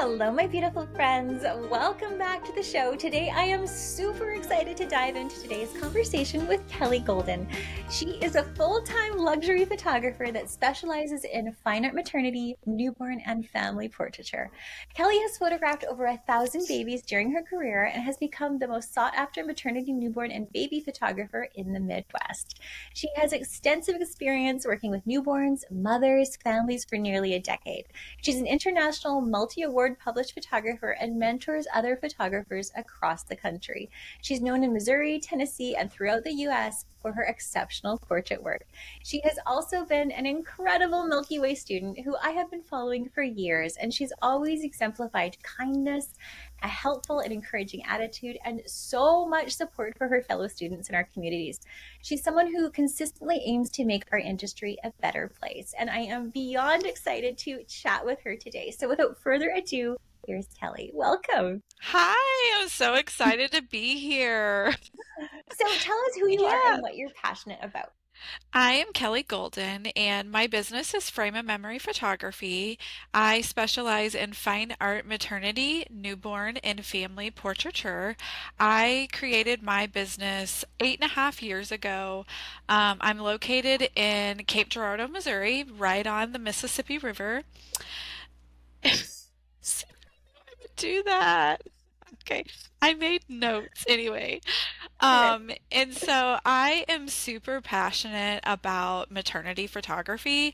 Hello, my beautiful friends. Welcome back to the show. Today, I am super excited to dive into today's conversation with Kellie Golden. She is a full-time luxury photographer that specializes in fine art maternity, newborn, and family portraiture. Kellie has photographed over 1,000 babies during her career and has become the most sought-after maternity, newborn, and baby photographer in the Midwest. She has extensive experience working with newborns, mothers, families for nearly a decade. She's an international multi-award published photographer and mentors other photographers across the country. She's known in Missouri, Tennessee, and throughout the US for her exceptional portrait work. She has also been an incredible Milky Way student who I have been following for years, and she's always exemplified kindness, a helpful and encouraging attitude, and so much support for her fellow students in our communities. She's someone who consistently aims to make our industry a better place, and I am beyond excited to chat with her today. So without further ado, here's Kellie. Welcome. Hi, I'm so excited to be here. So tell us who you are Yeah. and what you're passionate about. I am Kellie Golden, and my business is frame and memory photography. I specialize in fine art maternity, newborn, and family portraiture. I created my business 8.5 years ago. I'm located in Cape Girardeau, Missouri, right on the Mississippi River. Do that. Okay. I made notes anyway. Okay. And so I am super passionate about maternity photography.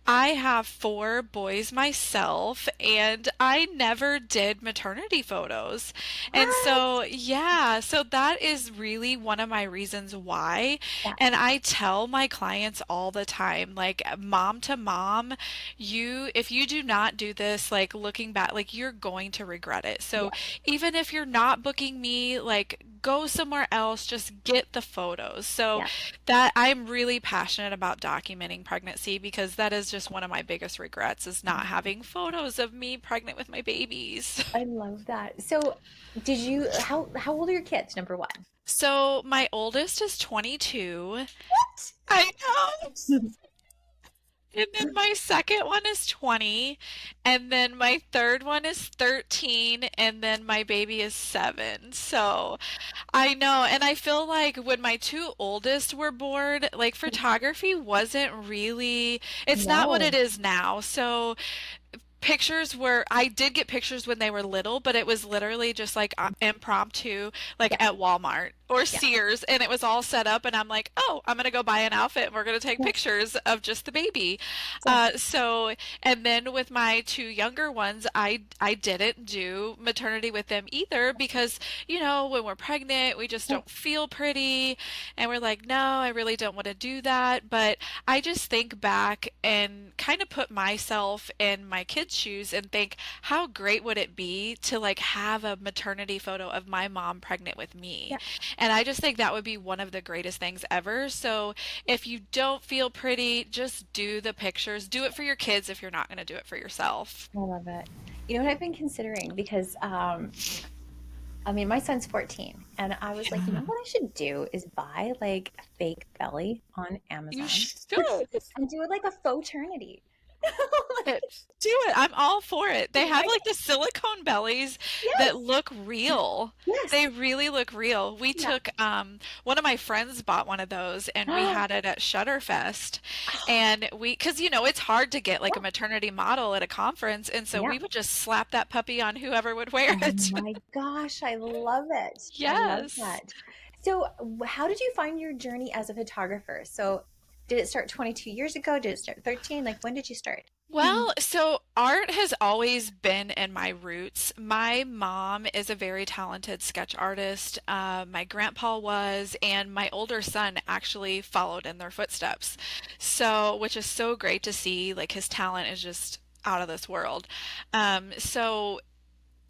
I have four boys myself, and I never did maternity photos. And What? so, yeah, so that is really one of my reasons why. Yeah, And I tell my clients all the time, like mom to mom, if you do not do this, like looking back, like you're going to regret it. So yeah, even if you're not booking me, like go somewhere else, just get the photos. So yeah. that I'm really passionate about documenting pregnancy because that is just one of my biggest regrets is not having photos of me pregnant with my babies. I love that. So did you how old are your kids, number one? So my oldest is 22. What? I know. And then my second one is 20, and then my third one is 13, and then my baby is 7. So I know, and I feel like when my two oldest were born, like photography wasn't really, it's not what it No. is now. So pictures were I did get pictures when they were little, but it was literally just like impromptu, like Yeah, at Walmart or yeah, Sears, and it was all set up, and I'm like, oh, I'm gonna go buy an outfit and we're gonna take yeah, pictures of just the baby. yeah, And then with my two younger ones, I didn't do maternity with them either because, when we're pregnant, we just yeah, don't feel pretty, and we're like, no, I really don't want to do that. But I just think back and kind of put myself in my kids' shoes and think, how great would it be to like have a maternity photo of my mom pregnant with me? yeah. And I just think that would be one of the greatest things ever. So if you don't feel pretty, just do the pictures. Do it for your kids if you're not going to do it for yourself. I love it. You know what I've been considering because I mean my son's 14 and I was like, you know what I should do is buy like a fake belly on You Amazon should. and do it like a faux eternity. Like, It. Do it. I'm all for it. They have right? like the silicone bellies that Yes. look real. They Yes. really look real. We Yeah. took one of my friends bought one of those and we had it at Shutterfest. And because it's hard to get like a maternity model at a conference, and so Yeah. we would just slap that puppy on whoever would wear Oh it. my gosh, I love it. I love Yes. that. So, how did you find your journey as a photographer? So, did it start 22 years ago? Did it start 13? Like, when did you start? Well, so art has always been in my roots. My mom is a very talented sketch artist. My grandpa was, and my older son actually followed in their footsteps. So, which is so great to see. Like his talent is just out of this world. So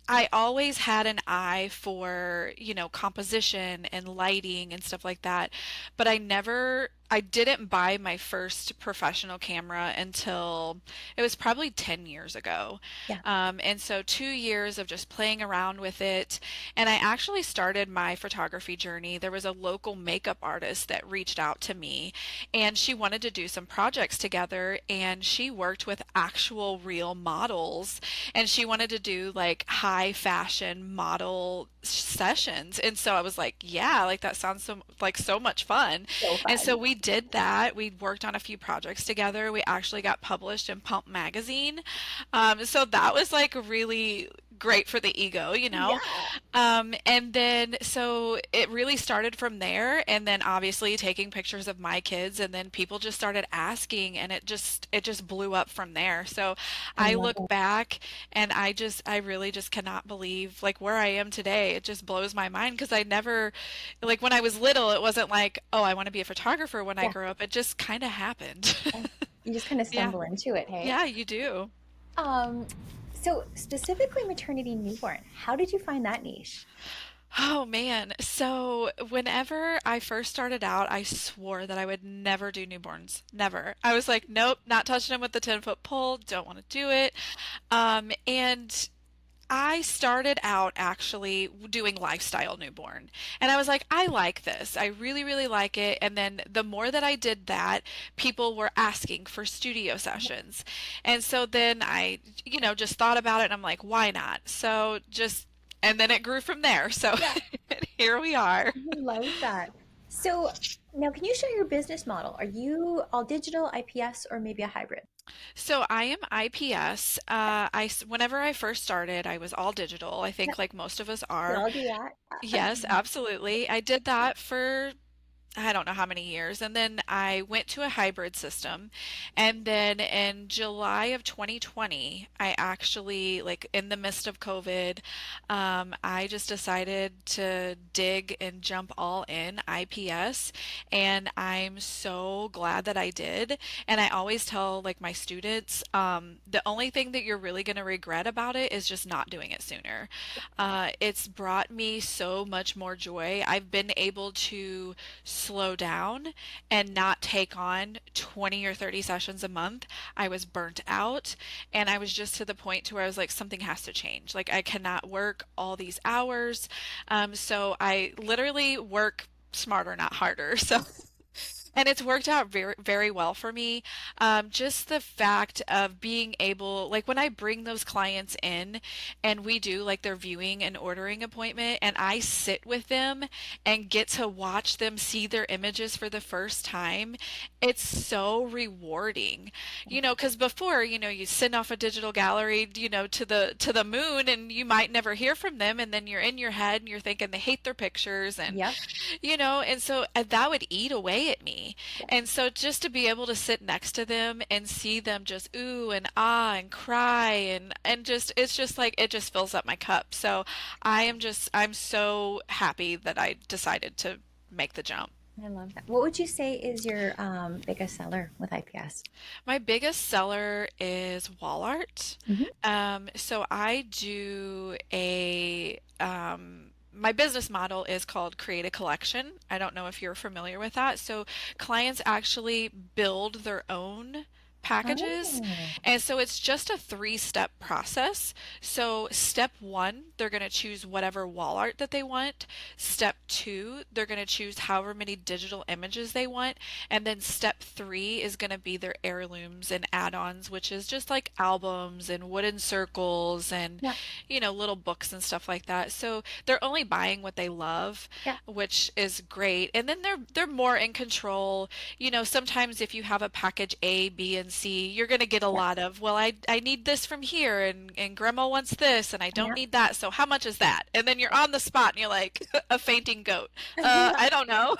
I always had an eye for, composition and lighting and stuff like that, but I never I didn't buy my first professional camera until it was probably 10 years ago. Yeah. And so 2 years of just playing around with it. And I actually started my photography journey. There was a local makeup artist that reached out to me and she wanted to do some projects together. And she worked with actual real models and she wanted to do like high fashion model sessions. And so I was like, yeah, like that sounds so much fun. So And so fun. we did that. We worked on a few projects together. We actually got published in Pump magazine. So that was like really great for the ego, you know? Yeah. And then so it really started from there. And then obviously taking pictures of my kids, and then people just started asking, and it just blew up from there. So I I love look it. back and I really just cannot believe like where I am today. It just blows my mind because I never, like when I was little, it wasn't like, oh, I want to be a photographer when I Yeah. grow up. It just kind of happened. Yeah. You just kind of Yeah. stumble into it, hey? Yeah, you do. Um, so specifically maternity newborn, how did you find that niche? Oh man. So whenever I first started out, I swore that I would never do newborns. Never. I was like, nope, not touching them with the 10-foot pole. Don't want to do it. And I started out actually doing lifestyle newborn. And I was like, I like this. I really, really like it. And then the more that I did that, people were asking for studio sessions. And so then just thought about it and I'm like, why not? And then it grew from there. So Yeah. here we are. I love that. So now, can you share your business model? Are you all digital, IPS, or maybe a hybrid? So I am IPS. Whenever I first started, I was all digital. I Yep, think like most of us we are. all do that. Yes, absolutely. I did that for I don't know how many years. And then I went to a hybrid system. And then in July of 2020, I actually, like in the midst of COVID, I just decided to dig and jump all in IPS. And I'm so glad that I did. And I always tell like my students, the only thing that you're really going to regret about it is just not doing it sooner. It's brought me so much more joy. I've been able to slow down and not take on 20 or 30 sessions a month. I was burnt out and I was just to the point to where I was like, something has to change. Like I cannot work all these hours. So I literally work smarter, not harder. So and it's worked out very, very well for me. Just the fact of being able, like when I bring those clients in and we do like their viewing and ordering appointment, and I sit with them and get to watch them see their images for the first time, it's so rewarding. Because before, you send off a digital gallery, to the moon, and you might never hear from them, and then you're in your head and you're thinking they hate their pictures, and Yep. and so that would eat away at me. Yeah, And so just to be able to sit next to them and see them just ooh and ah and cry and just it's just like it just fills up my cup. So I'm so happy that I decided to make the jump. I love that. What would you say is your biggest seller with IPS? My biggest seller is wall art. Hmm. So I do my business model is called Create a Collection. I don't know if you're familiar with that. So clients actually build their own packages. Oh, And so it's just a three-step process. So step one, they're going to choose whatever wall art that they want. Step two, they're going to choose however many digital images they want. And then step three is going to be their heirlooms and add-ons, which is just like albums and wooden circles and, yeah, little books and stuff like that. So they're only buying what they love, yeah, which is great. And then they're more in control. Sometimes if you have a package A, B, and C, you're going to get a yeah, lot of, well, I need this from here and grandma wants this and I don't yeah. need that. So how much is that? And then you're on the spot and you're like a fainting goat. Yeah. I don't know.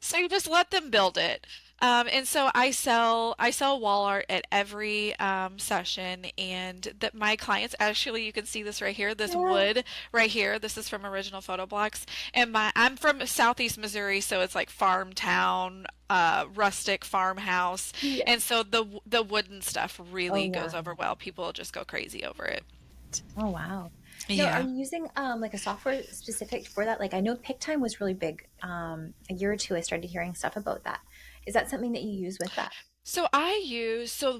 So you just let them build it. And so I sell wall art at every session, and that my clients actually you can see this right here, this Yeah. wood right here. This is from Original Photo Blocks, and I'm from Southeast Missouri, so it's like farm town, rustic farmhouse, and Yes. so the wooden stuff Oh really goes yeah. over well. People just go crazy over it. Oh wow. Now, are Yeah. you using like a software specific for that? Like I know PickTime was really big. A year or two I started hearing stuff about that. Is that something that you use with that? So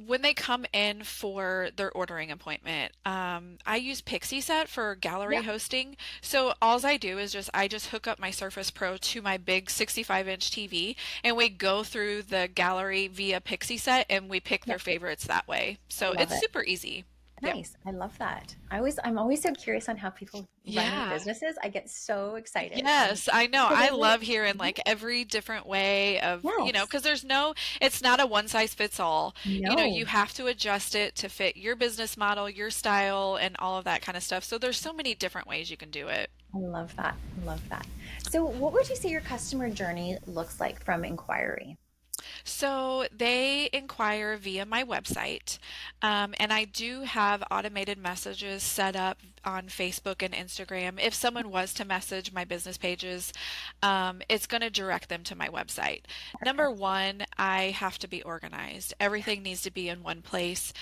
when they come in for their ordering appointment, I use Pixie Set for gallery Yep. hosting. So alls I do is I just hook up my Surface Pro to my big 65-inch TV, and we go through the gallery via Pixie Set, and we pick their Yep. favorites that way. I So love it's it. super easy. Yep. Nice. I love that. I'm always so curious on how people run their Yeah. businesses. I get so excited. Yes, I know. Because I I really, love hearing Mhm. like every different way of, Yes. because it's not a one size fits all. You No, have to adjust it to fit your business model, your style, and all of that kind of stuff. So there's so many different ways you can do it. I love that. I love that. So, what would you say your customer journey looks like from inquiry? So they inquire via my website, and I do have automated messages set up on Facebook and Instagram. If someone was to message my business pages, it's going to direct them to my website. Number Perfect. one, I have to be organized. Everything needs to be in one place.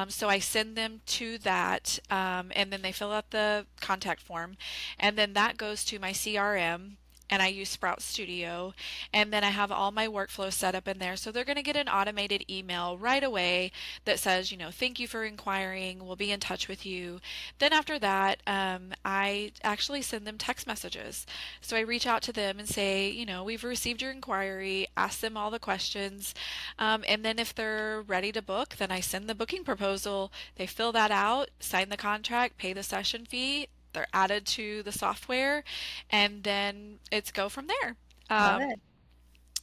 So I send them to that, and then they fill out the contact form, and then that goes to my CRM. And I use Sprout Studio, and then I have all my workflows set up in there. So they're going to get an automated email right away that says, thank you for inquiring. We'll be in touch with you. Then after that, I actually send them text messages. So I reach out to them and say, we've received your inquiry, ask them all the questions. And then if they're ready to book, then I send the booking proposal. They fill that out, sign the contract, pay the session fee. They're added to the software, and then it's go from there. Love Um, it.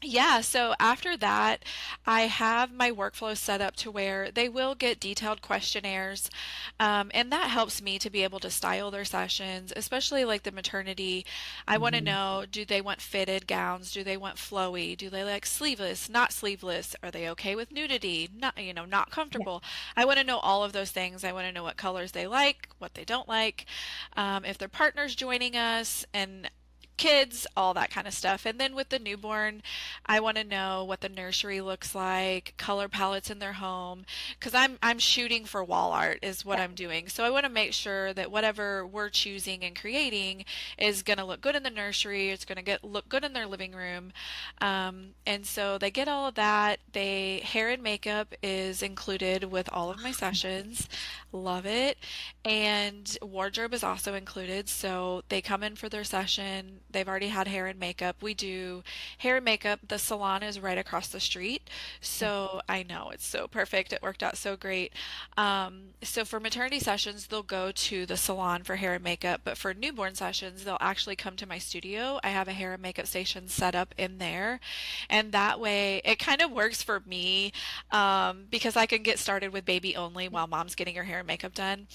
yeah, so after that, I have my workflow set up to where they will get detailed questionnaires, and that helps me to be able to style their sessions, especially like the maternity. I want to Mhm. know, do they want fitted gowns? Do they want flowy? Do they like sleeveless, not sleeveless? Are they okay with nudity? Not Yeah. comfortable. I want to know all of those things. I want to know what colors they like, what they don't like, if their partner's joining us, and kids, all that kind of stuff. And then with the newborn, I want to know what the nursery looks like, color palettes in their home, because I'm shooting for wall art is what Yeah. I'm doing. So I want to make sure that whatever we're choosing and creating is going to look good in the nursery. It's going to get look good in their living room, and so they get all of that. They hair and makeup is included with all of my sessions. Love it. And wardrobe is also included. So they come in for their session. They've already had hair and makeup. We do hair and makeup. The salon is right across the street. So I know it's so perfect. It worked out so great. So for maternity sessions, they'll go to the salon for hair and makeup. But for newborn sessions, they'll actually come to my studio. I have a hair and makeup station set up in there. And that way it kind of works for me, because I can get started with baby only while mom's getting her hair and makeup done.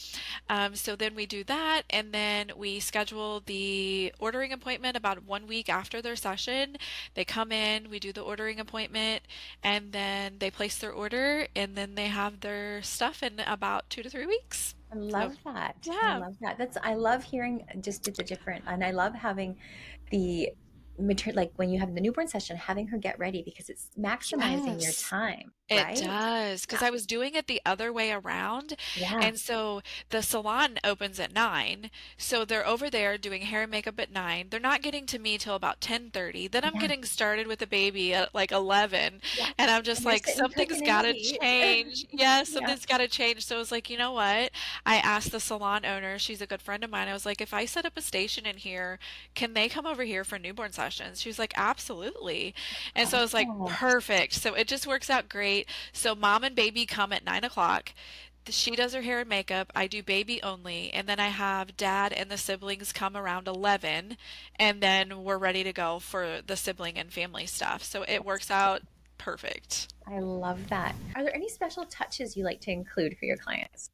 So then we do that, and then we schedule the ordering appointment about 1 week after their session. They come in, we do the ordering appointment, and then they place their order, and then they have their stuff in about 2 to 3 weeks. I So, love that. I yeah. love that. I love hearing just the different, and I love having the like when you have the newborn session, having her get ready because it's maximizing your Yes. time, It right? does, because Yeah. I was doing it the other way around. Yeah. And so the salon opens at 9. So they're over there doing hair and makeup at 9. They're not getting to me till about 10:30. Then I'm Yeah. getting started with the baby at like 11. Yeah. And I'm just And you're like, sitting something's cooking and got to tea. change. Yes, Yeah. something's got to change. So I was like, you know what? I asked the salon owner, she's a good friend of mine. I was like, if I set up a station in here, can they come over here for newborn sessions? She was like, absolutely. And so I was like, Perfect. perfect. So it just works out great. So mom and baby come at 9 o'clock. She does her hair and makeup. I do baby only. And then I have dad and the siblings come around 11. And then we're ready to go for the sibling and family stuff. So it works out perfect. I love that. Are there any special touches you like to include for your clients?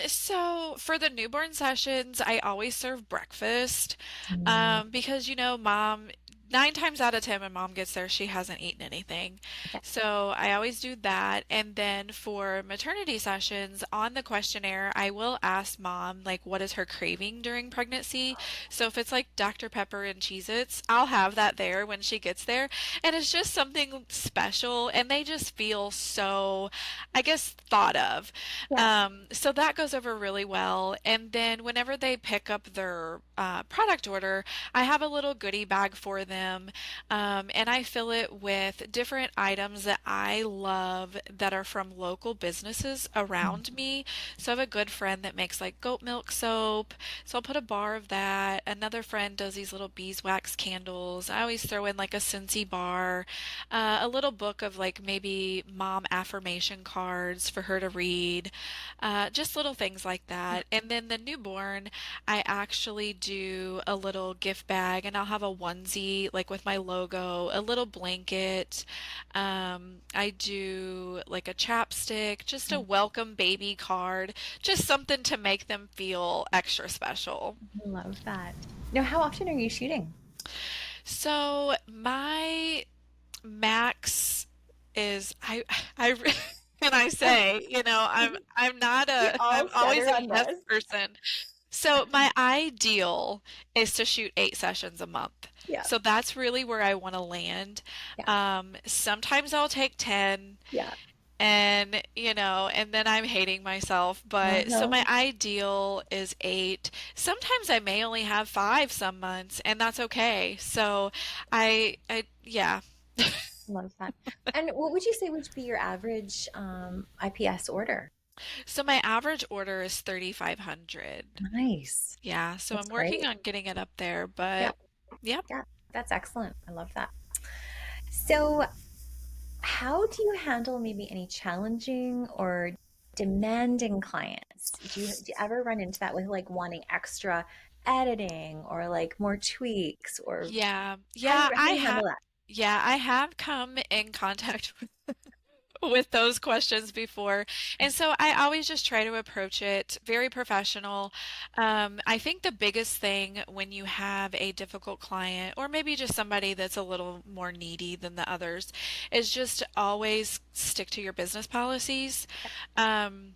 So for the newborn sessions, I always serve breakfast, Mm, because mom, 9 times out of 10 when mom gets there, she hasn't eaten anything. okay. So I always do that. And then for maternity sessions, on the questionnaire, I will ask mom, like, what is her craving during pregnancy? So if it's like Dr. Pepper and Cheez-Its, I'll have that there when she gets there. And it's just something special, and they just feel so, I guess, thought of. Yes. So that goes over really well. And then whenever they pick up their product order, I have a little goodie bag for them. them, and I fill it with different items that I love that are from local businesses Mm. around me. So I have a good friend that makes like goat milk soap, so I'll put a bar of that. Another friend does these little beeswax candles. I always throw in like a Scentsy bar, a little book of like maybe mom affirmation cards for her to read, just little things like that. And then the newborn, I actually do a little gift bag and I'll have a onesie like with my logo, a little blanket. I do like a chapstick, just a welcome baby card, just something to make them feel extra special. I love that. Now, how often are you shooting? So my max is I and I say, I'm not We I'm all always stutter a on yes this. person. So my ideal is to shoot 8 sessions a month. Yeah, So that's really where I want to land. yeah, Sometimes I'll take 10 yeah. and then I'm hating myself. But so Uh-huh. my ideal is 8. Sometimes I may only have 5 some months, and that's okay. So yeah. Love that. And what would you say would be your average IPS order? So my average order is 3,500. Nice. Yeah, so That's I'm working great. on getting it up there, Yeah, but yep. yeah. That's excellent. I love that. So, how do you handle maybe any challenging or demanding clients? Do you ever run into that with like wanting extra editing or like more tweaks or Yeah. how do Yeah, you I have handle that? yeah, I have come in contact with those questions before. And so I always just try to approach it very professional. I think the biggest thing when you have a difficult client, or maybe just somebody that's a little more needy than the others, is just always stick to your business policies. Um,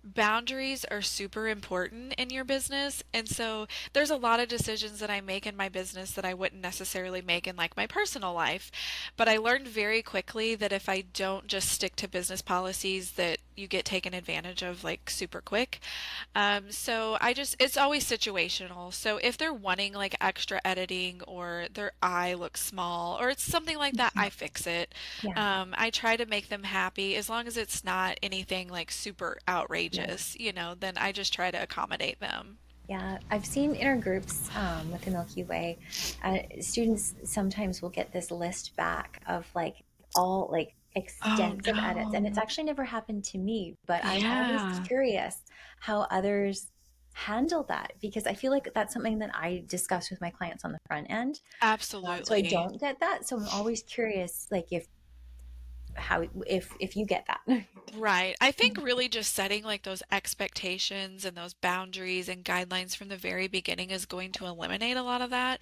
Boundaries are super important in your business. And so there's a lot of decisions that I make in my business that I wouldn't necessarily make in like my personal life. But I learned very quickly that if I don't just stick to business policies, that you get taken advantage of like super quick. So it's always situational. So if they're wanting like extra editing or their eye looks small or it's something like that, Mhm. I fix it. Yeah, I try to make them happy as long as it's not anything like super yeah. outrageous, then I just try to accommodate them. Yeah, I've seen in our groups with the Milky Way, students sometimes will get this list back of like all like Oh extensive edits, and it's no. actually never happened to me, but I'm always Yeah, curious how others handle that because I feel like that's something that I discuss with my clients on the front end. So I absolutely. don't get that. So I'm always curious, like if you get that. Right. I think really just setting like those expectations and those boundaries and guidelines from the very beginning is going to eliminate a lot of that.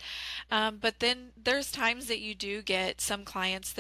But then there's times that you do get some clients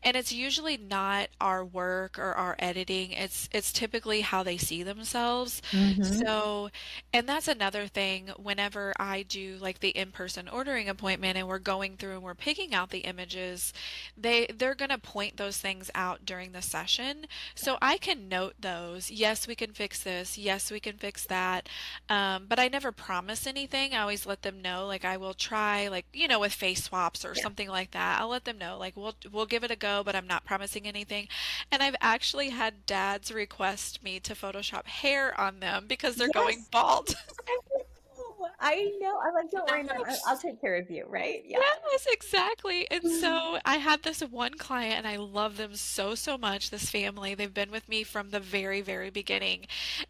and it's usually not our work or our editing. It's typically how they see themselves. Hmm. So, and that's another thing whenever I do like the in-person ordering appointment and we're going through and we're picking out the images, they're going to point those things out during the session. So I can note those. Yes, we can fix this. Yes, we can fix that. But I never promise anything. I always let them know, like I will try, like, with face swaps or Yeah. something like that. I'll let them know, like we'll give it a go, but I'm not promising anything. And I've actually had dads request me to Photoshop hair on them because they're going Yes. bald. I know. I know. I'm like, don't worry, man. I'll take care of you, right? Yeah. Yes, exactly. And so I had this one client, and I love them so, so much, this family. They've been with me from the very, very beginning.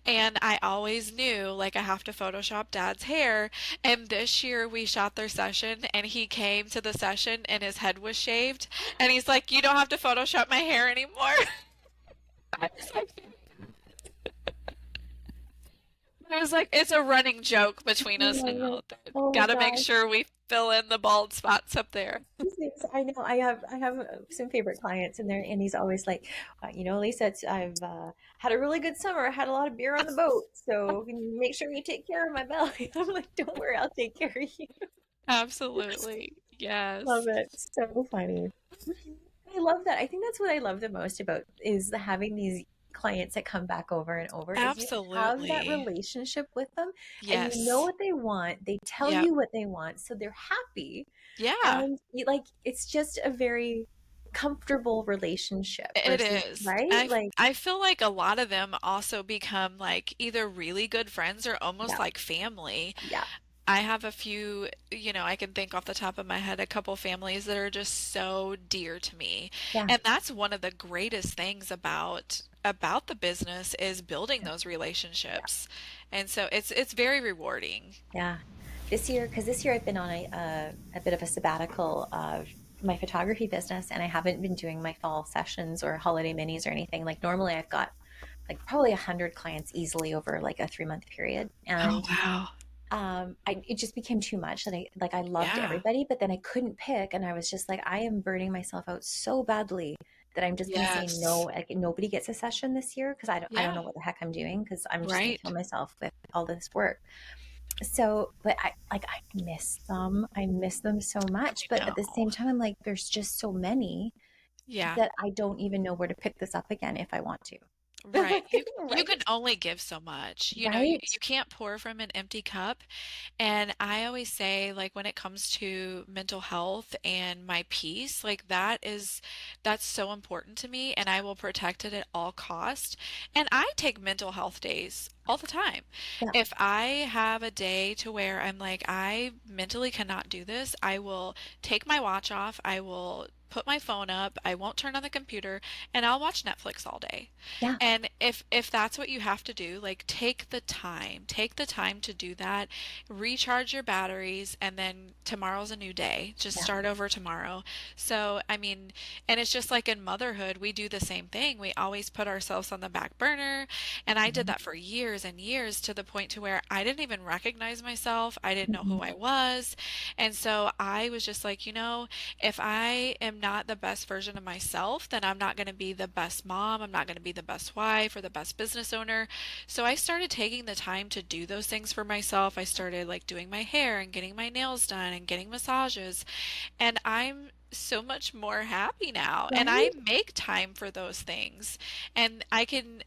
And I always knew, like, I have to Photoshop dad's hair. And this year we shot their session, and he came to the session, and his head was shaved. And he's like, "You don't have to Photoshop my hair anymore." I was like, it's a running joke between I us love now. it. Oh my Got to make gosh. sure we fill in the bald spots up there. These things, I know. I have some favorite clients, and he's always like, Lisa, I've had a really good summer. I had a lot of beer on the boat, so can you make sure you take care of my belly. I'm like, don't worry, I'll take care of you. Absolutely. Love Yes. it. So funny. I love that. I think that's what I love the most about is having these. clients that come back over and over is you have that Absolutely. relationship with them and you know Yes. what they want. They tell Yep. you what they want, so they're happy. Yeah, And like it's just a very comfortable relationship it versus, is. right? Like, I feel like a lot of them also become like either really good friends or almost yeah, like family. yeah, I have a few, I can think off the top of my head a couple families that are just so dear to me. yeah, And that's one of the greatest things about the business is building those yeah. relationships. And so it's very rewarding. Yeah. This year, because this year I've been on a bit of a sabbatical of my photography business, and I haven't been doing my fall sessions or holiday minis or anything. Like normally, I've got like probably 100 clients easily over like a 3 month period, Oh, and wow. it just became too much. And I loved Yeah. everybody, but then I couldn't pick, and I was just like, I am burning myself out so badly that I'm just going to say no. Yes. Like nobody gets a session this year because I don't Yeah. know what the heck I'm doing because I'm just going to kill Right. myself with all this work. So, but I miss them. I miss them so much. I But know. at the same time, I'm like, there's just so many Yeah. that I don't even know where to pick this up again if I want to. Right. You can Right? only give so much. Right? You can't pour from an empty cup. And I always say, like, when it comes to mental health and my peace, like that's so important to me, and I will protect it at all cost. And I take mental health days all the time. Yeah. If I have a day to where I'm like, I mentally cannot do this, I will take my watch off, I will put my phone up, I won't turn on the computer, and I'll watch Netflix all day. Yeah. And if that's what you have to do, like take the time. Take the time to do that. Recharge your batteries and then tomorrow's a new day. Just Yeah. start over tomorrow. So, I mean, and it's just like in motherhood, we do the same thing. We always put ourselves on the back burner, and I did Mhm. that for years and years to the point to where I didn't even recognize myself. I didn't know who Mhm. I was. And so I was just like, if I am not the best version of myself, then I'm not going to be the best mom. I'm not going to be the best wife or the best business owner. So I started taking the time to do those things for myself. I started like doing my hair and getting my nails done and getting massages. And I'm so much more happy now. And I Right? make time for those things. And I can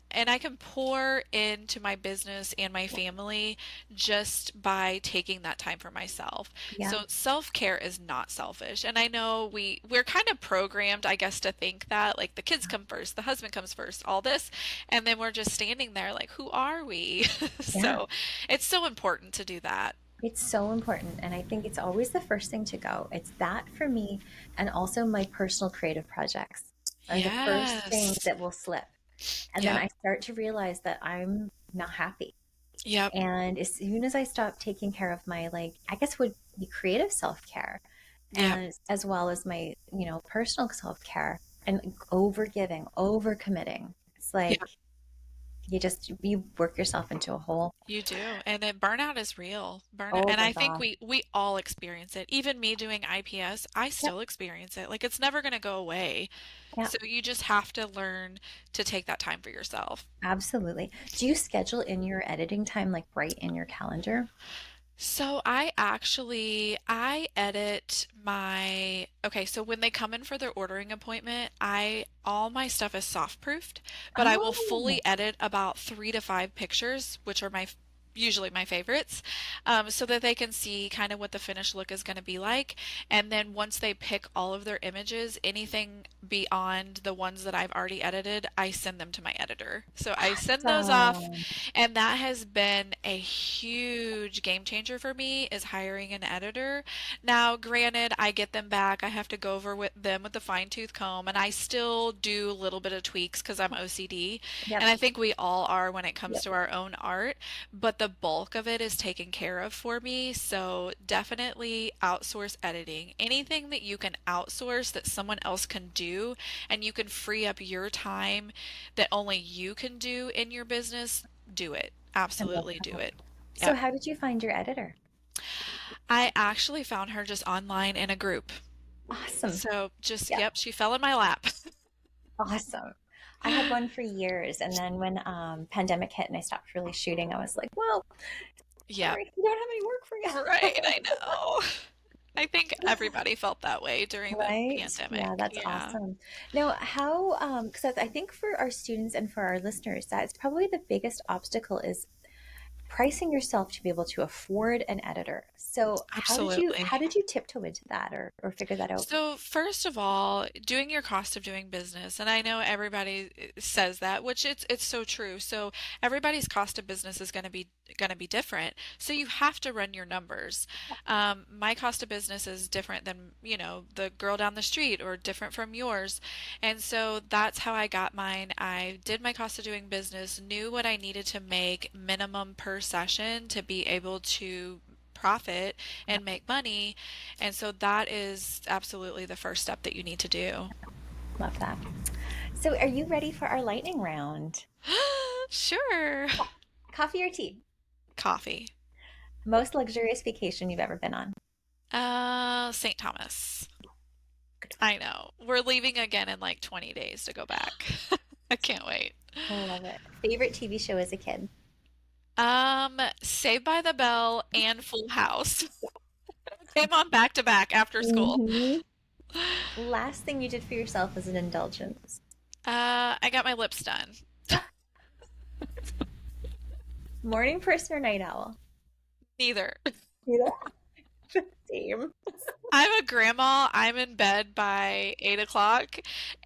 pour into my business and my family just by taking that time for myself. Yeah. So self-care is not selfish. And I know we're kind of programmed, I guess, to think that like the kids come first, the husband comes first, all this, and then we're just standing there like, who are we? Yeah. So it's so important to do that. It's so important. And I think it's always the first thing to go. It's that for me. And also my personal creative projects are the first things Yes. that will slip. And then Yep. I start to realize that I'm not happy. Yep. And as soon as I stop taking care of my, like, I guess would be creative self care, Yep. and as well as my, personal self care and over giving, over committing, it's like Yep. you work yourself into a hole. You do. And then burnout is real. Burnout. Oh And my I think God. we all experience it. Even me doing IPS, I Yep. still experience it. Like it's never going to go away. Yeah, So you just have to learn to take that time for yourself. absolutely. Do you schedule in your editing time like right in your calendar? So I edit okay, so when they come in for their ordering appointment, I all my stuff is soft proofed, but I will Oh, fully edit about 3 to 5 pictures, which are usually my favorites, so that they can see kind of what the finished look is going to be like. And then once they pick all of their images, anything beyond the ones that I've already edited, I send them to my editor. So I send those off, awesome. and that has been a huge game changer for me is hiring an editor. Now, granted, I get them back. I have to go over with them with a fine-tooth comb, and I still do a little bit of tweaks because I'm OCD, Yep. and I think we all are when it comes Yep. to our own art, but the bulk of it is taken care of for me. So definitely outsource editing. Anything that you can outsource that someone else can do, and you can free up your time that only you can do in your business, do it. I love Absolutely do that. it. So Yep. how did you find your editor? I actually found her just online in a group. Awesome. So just, Yeah. yep, she fell in my lap. Awesome. I had one for years, and then when pandemic hit and I stopped really shooting, I was like, "Well, Yep. sorry, we don't have any work for Right, you." I know. I think everybody felt that way during the Right? Yeah, pandemic. that's Yeah, awesome. Now, how, because I think for our students and for our listeners, that's probably the biggest obstacle is pricing yourself to be able to afford an editor. So absolutely. how did you tiptoe into that or figure that out? So, first of all, doing your cost of doing business, and I know everybody says that, which it's so true. So, everybody's cost of business is going to be different. So, you have to run your numbers. My cost of business is different than, the girl down the street or different from yours. And so that's how I got mine. I did my cost of doing business, knew what I needed to make minimum per session to be able to profit Yeah, and make money. And so that is absolutely the first step that you need to do. love that. So, are you ready for our lightning round? Sure. Coffee or tea? Coffee. Most luxurious vacation you've ever been on? St. Thomas. I know. We're leaving again in like 20 days to go back. I can't wait. I love it. Favorite TV show as a kid? Saved by the Bell and Full House. Came on back to back after school. Hmm. Last thing you did for yourself as an indulgence? I got my lips done. Morning person or night owl? Neither. Neither. Same. I'm a grandma. I'm in bed by 8 o'clock,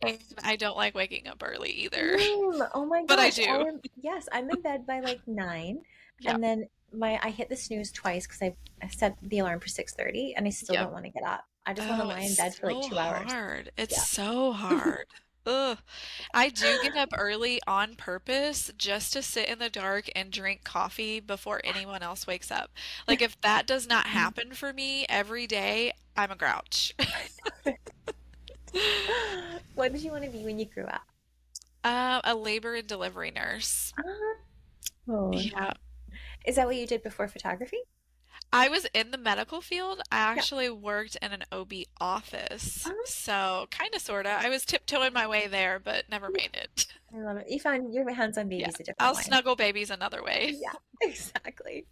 and I don't like waking up early either. Same. Oh my But I gosh. do. Yes, I'm in bed by like 9 Yep. and then I hit the snooze twice because I set the alarm for 6:30 and I still Yep. don't want to get up. I just want to Oh, lie in bed it's for like so 2 hours. hard. It's Yeah. so hard. Ugh. I do get up early on purpose just to sit in the dark and drink coffee before anyone else wakes up. Like if that does not happen for me every day, I'm a grouch. What did you want to be when you grew up? A labor and delivery nurse. Oh, Yeah. is that what you did before photography? I was in the medical field. I Yeah. actually worked in an OB office. Oh, So, kind of, sort of. I was tiptoeing my way there, but never made it. I love it. You found your hands on Yeah. babies a different I'll way. snuggle babies another way. Yeah, exactly.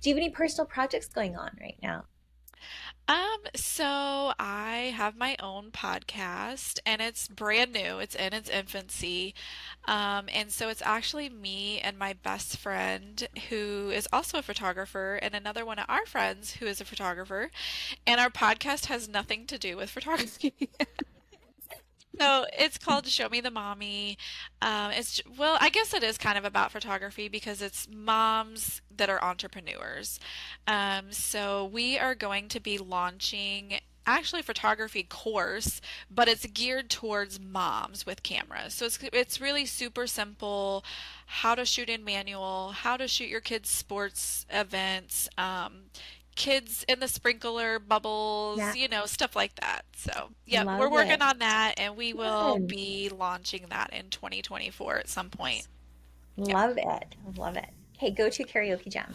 Do you have any personal projects going on right now? So I have my own podcast and it's brand new. It's in its infancy. And so it's actually me and my best friend who is also a photographer and another one of our friends who is a photographer. And our podcast has nothing to do with photography. So it's called Show Me the Mommy. Well, I guess it is kind of about photography because it's moms that are entrepreneurs. So we are going to be launching actually a photography course, but it's geared towards moms with cameras. So it's really super simple, how to shoot in manual, how to shoot your kids' sports events, kids in the sprinkler bubbles, Yeah, stuff like that. So, yep, we're love working it. on that and we will Good. be launching that in 2024 at some point. Yeah. Love it. Love it. Hey, go to karaoke jam.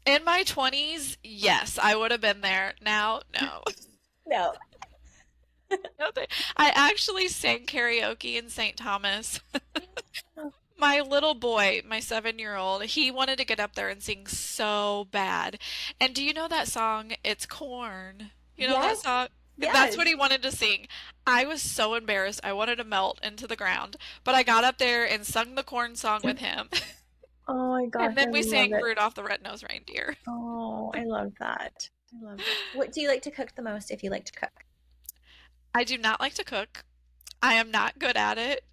In my 20s, yes, I would have been there. Now, no. No. No, I actually sang karaoke in St. Thomas. My little boy, my 7-year-old, he wanted to get up there and sing so bad. And do you know that song, It's Corn? You know that Yes. song? That's Yes. what he wanted to sing. I was so embarrassed. I wanted to melt into the ground. But I got up there and sung the corn song with him. Oh my And gosh, I then we love sang it. Rudolph the Red-Nosed Reindeer. Oh, I love that. I love that. What do you like to cook the most if you like to cook? I do not like to cook. I am not good at it.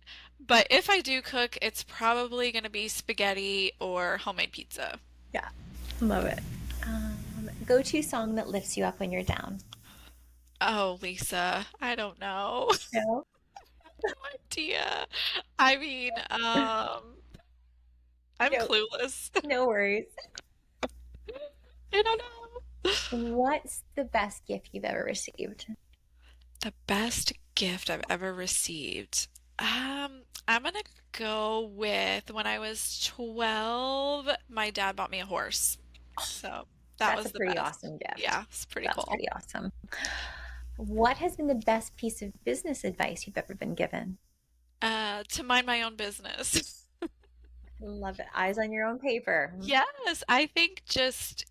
But if I do cook, it's probably going to be spaghetti or homemade pizza. Yeah, love it. Go-to song that lifts you up when you're down. Oh, Lisa, I don't know. No. No idea. I mean, I'm No, clueless. no worries. I don't know. What's the best gift you've ever received? The best gift I've ever received. I'm gonna go with when I was 12, my dad bought me a horse. So that That's a was the pretty best. awesome gift. Yeah, it's pretty That's cool. pretty awesome. What has been the best piece of business advice you've ever been given? To mind my own business. Love it. Eyes on your own paper. Yes, I think just,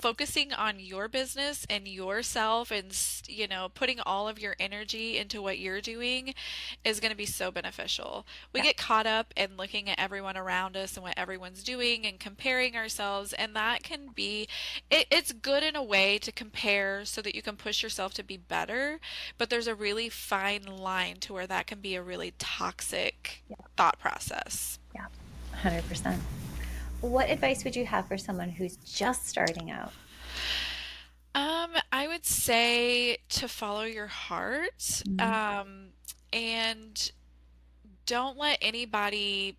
focusing on your business and yourself and, putting all of your energy into what you're doing is going to be so beneficial. We Yeah, get caught up in looking at everyone around us and what everyone's doing and comparing ourselves, and that can be, it's good in a way to compare so that you can push yourself to be better, but there's a really fine line to where that can be a really toxic yeah, thought process. yeah. 100%. What advice would you have for someone who's just starting out? I would say to follow your heart, Mhm. and don't let anybody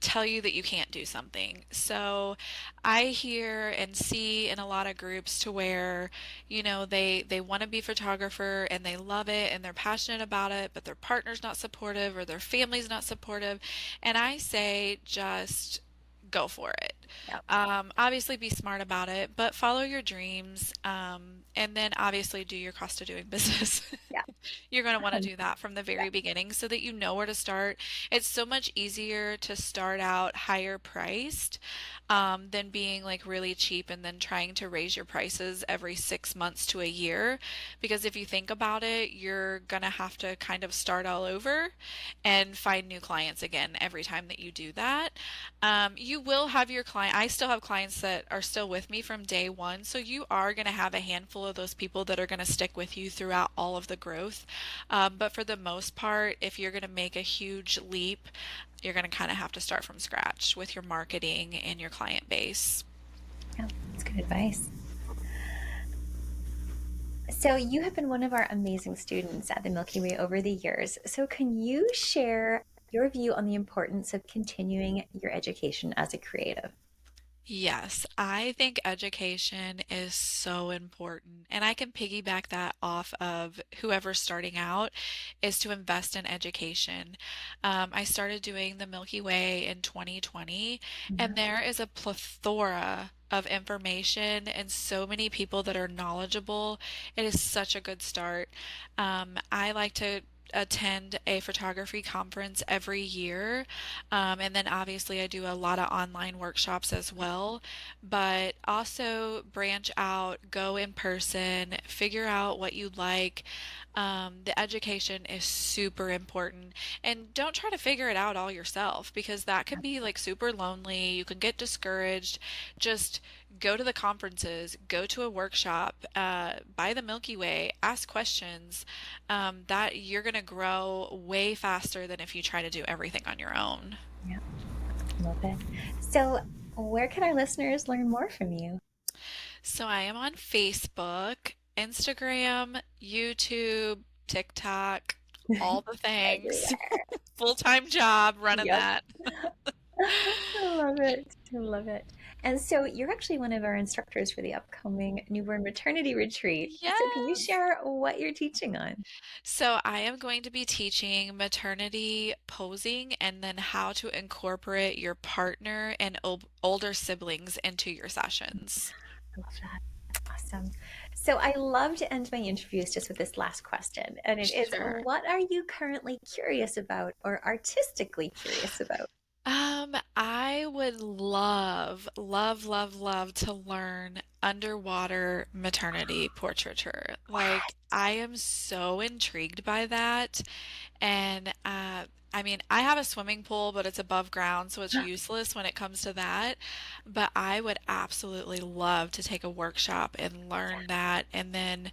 tell you that you can't do something. So I hear and see in a lot of groups to where, they want to be photographer and they love it and they're passionate about it, but their partner's not supportive or their family's not supportive. And I say just go for it. Yeah, Obviously be smart about it, but follow your dreams. And then obviously do your cost of doing business. yeah, You're going to want to do 100%. that from the Yeah, very beginning so that you know where to start. It's so much easier to start out higher priced, than being like really cheap and then trying to raise your prices every 6 months to a year. Because if you think about it, you're going to have to kind of start all over and find new clients again every time that you do that. You will have your client. I still have clients that are still with me from day one. So you are going to have a handful of those people that are going to stick with you throughout all of the growth. But for the most part, if you're going to make a huge leap, you're going to kind of have to start from scratch with your marketing and your client base. yeah, that's good advice. So, you have been one of our amazing students at the Milky Way over the years. So, can you share your view on the importance of continuing your education as a creative? Yes, I think education is so important. And I can piggyback that off of whoever's starting out is to invest in education. I started doing the Milky Way in 2020, and Mhm. there is a plethora of information and so many people that are knowledgeable. It is such a good start. I like to attend a photography conference every year. And then obviously I do a lot of online workshops as well, but also branch out, go in person, figure out what you like. The education is super important. And don't try to figure it out all yourself because that can be like super lonely. You can get discouraged. Just go to the conferences, go to a workshop, buy the Milky Way, ask questions. That you're going to grow way faster than if you try to do everything on your own. Yeah, love it. So, where can our listeners learn more from you? So I am on Facebook, Instagram, YouTube, TikTok, all the things. Everywhere. Full-time job running Yep. that. I love it. I love it. And so you're actually one of our instructors for the upcoming newborn maternity retreat. So can you Yes. share what you're teaching on? So I am going to be teaching maternity posing and then how to incorporate your partner and older siblings into your sessions. I love that. Awesome. So I love to end my interviews just with this last question, and it is, Sure. what are you currently curious about or artistically curious about? I would love, love, love, love to learn underwater maternity portraiture. Like, I am so intrigued by that. And I mean, I have a swimming pool, but it's above ground, so it's useless when it comes to that. But I would absolutely love to take a workshop and learn that and then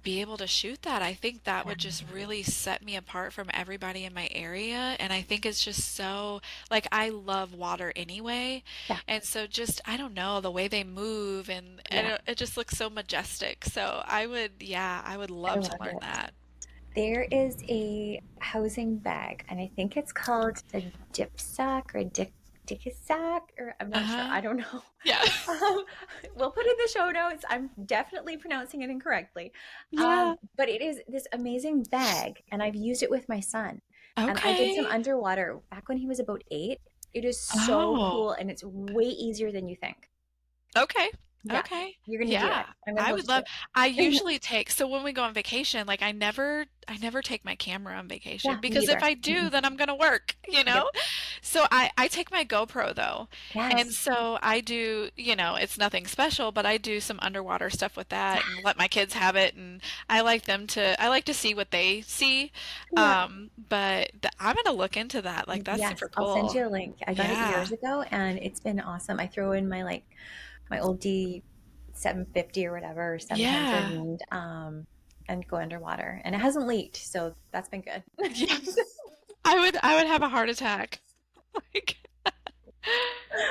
be able to shoot that. I think that would just really set me apart from everybody in my area. And I think it's just so, like, I love water anyway. Yeah, And so just, I don't know, the way they move and, yeah, it just looks so majestic. So yeah, I would I love to love learn it. that. There is a housing bag, and I think it's called a dipsack or a dickisack, or I'm not sure. Uh-huh. I don't know. Yeah. Um, we'll put it in the show notes. I'm definitely pronouncing it incorrectly. Yeah. But it is this amazing bag, and I've used it with my son. And I did some Okay. underwater back when he was about 8. It is so Oh, cool, and it's way easier than you think. okay. Yeah, Okay. you're gonna do Yeah. it. I'm gonna I hold would you to love I it. usually take so when we go on vacation, like I never take my camera on Yeah, vacation me because if either. I do, Mm-mm. then I'm gonna work, you Yep. know? So I take my GoPro though. And Yes. so I do, it's nothing special, but I do some underwater stuff with that and let my kids have it and I like to see what they see. Yeah. But I'm gonna look into that. Like that's Yes, super I'll send cool. you a link. I got it Yeah. years ago and it's been awesome. I throw in my my old D 750 or whatever, or 700 Yeah. and go underwater. And it hasn't leaked, so that's been good. Yeah. I would have a heart attack. Like, I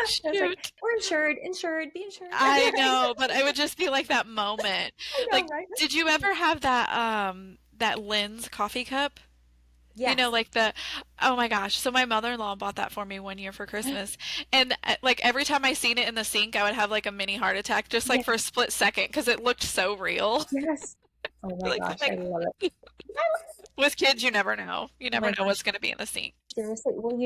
was like, shoot. we're insured, be insured. I know, but it would just be like that moment. I know, Like, right? did you ever have that Lynn's coffee cup? Yes. Like the oh my gosh. So my mother-in-law bought that for me one year for Christmas. And like every time I seen it in the sink, I would have like a mini heart attack just like Yes. for a split second because it looked so real. Yes. Oh my Like, gosh, I like love it. with kids, you never know. You Oh never my know what's gosh. going to be in the sink. Seriously. Well,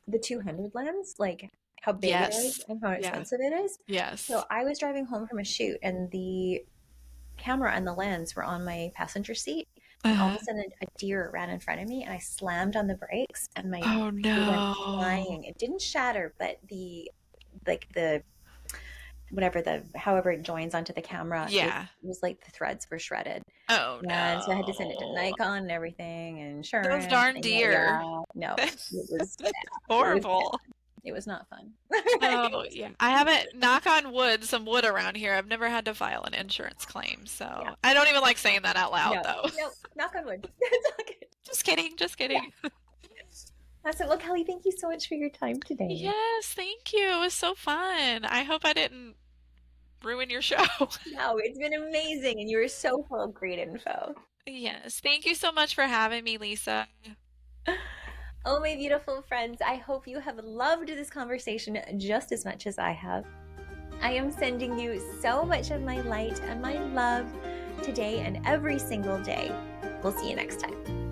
the 200 lens, like how big it is Yes. and how Yeah. expensive it is. So Yes. I was driving home from a shoot and the camera and the lens were on my passenger seat. And all of Uh-huh. a sudden, a deer ran in front of me, and I slammed on the brakes, and Oh it went no. flying. It didn't shatter, but the whatever however it joins onto the camera, it Yeah. was like the threads were shredded. Oh And so I had to send it to no. Nikon and everything, and Those insurance. darn And yeah, deer. no, it was That's it was horrible. bad. It was not fun. Oh, yeah. I haven't, knock on wood, some wood around here. I've never had to file an insurance claim, Yeah, so I don't even like saying that out loud, no, though. no, knock on wood. It's all good. Just kidding, just Yeah, kidding. that's it. Well, Kelly, thank you so much for your time today. Yes, thank you. It was so fun. I hope I didn't ruin your show. No, it's been amazing, and you were so full of great info. Yes, thank you so much for having me, Lisa. Oh, my beautiful friends, I hope you have loved this conversation just as much as I have. I am sending you so much of my light and my love today and every single day. We'll see you next time.